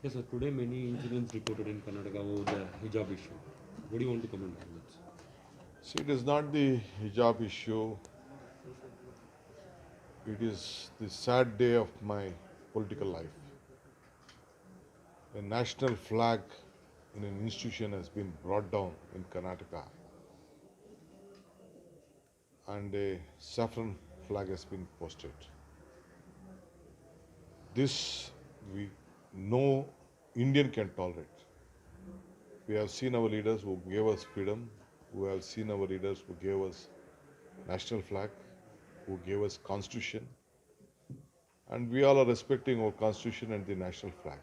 Yes, sir. Today, many incidents reported in Karnataka over the hijab issue. What do you want to comment on that? See, it is not the hijab issue, it is the sad day of my political life. A national flag in an institution has been brought down in Karnataka, and a saffron flag has been posted. This we no Indian can tolerate. We have seen our leaders who gave us freedom, who have seen our leaders who gave us national flag, who gave us constitution, and we all are respecting our constitution and the national flag.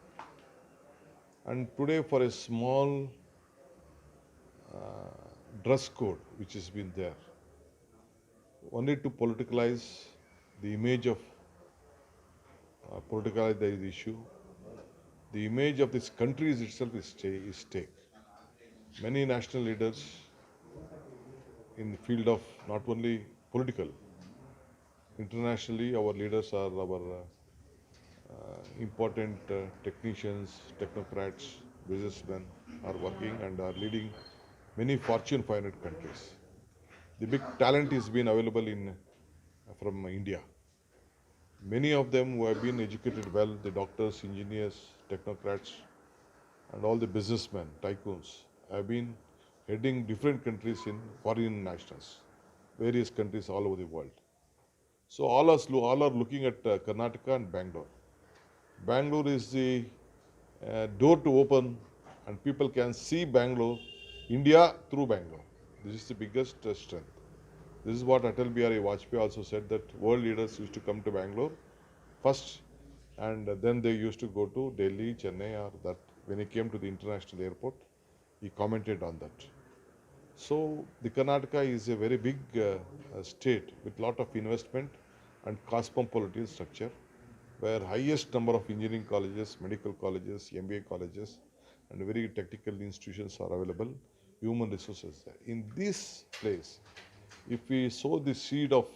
And today, for a small dress code which has been there, only to politicalize the image of politicalize the issue, the image of this country itself is stake. Many national leaders in the field of not only political, internationally, our leaders are our important technicians, technocrats, businessmen are working and are leading many Fortune 500 countries. The big talent is being available in from India. Many of them who have been educated well, the doctors, engineers, technocrats, and all the businessmen, tycoons, have been heading different countries in foreign nationals, various countries all over the world. So all are looking at Karnataka and Bangalore. Bangalore is the door to open, and people can see Bangalore, India through Bangalore. This is the biggest strength. This is what Atal Bihari Vajpayee also said, that world leaders used to come to Bangalore first, and then they used to go to Delhi, Chennai, or that. When he came to the international airport, he commented on that. So the Karnataka is a very big state with lot of investment and cosmopolitan structure, where highest number of engineering colleges, medical colleges, MBA colleges, and very technical institutions are available, human resources there. In this place, if we sow the seed of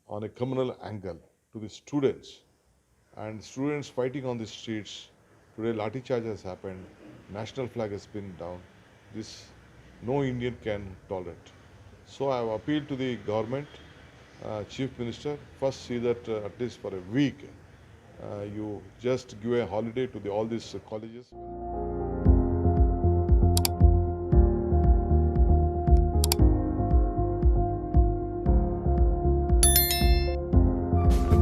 on a communal angle to the students, and students fighting on the streets, today Lati charge has happened, national flag has been down, this no Indian can tolerate. So I have appealed to the government, Chief Minister, first see that at least for a week, you just give a holiday to all these colleges.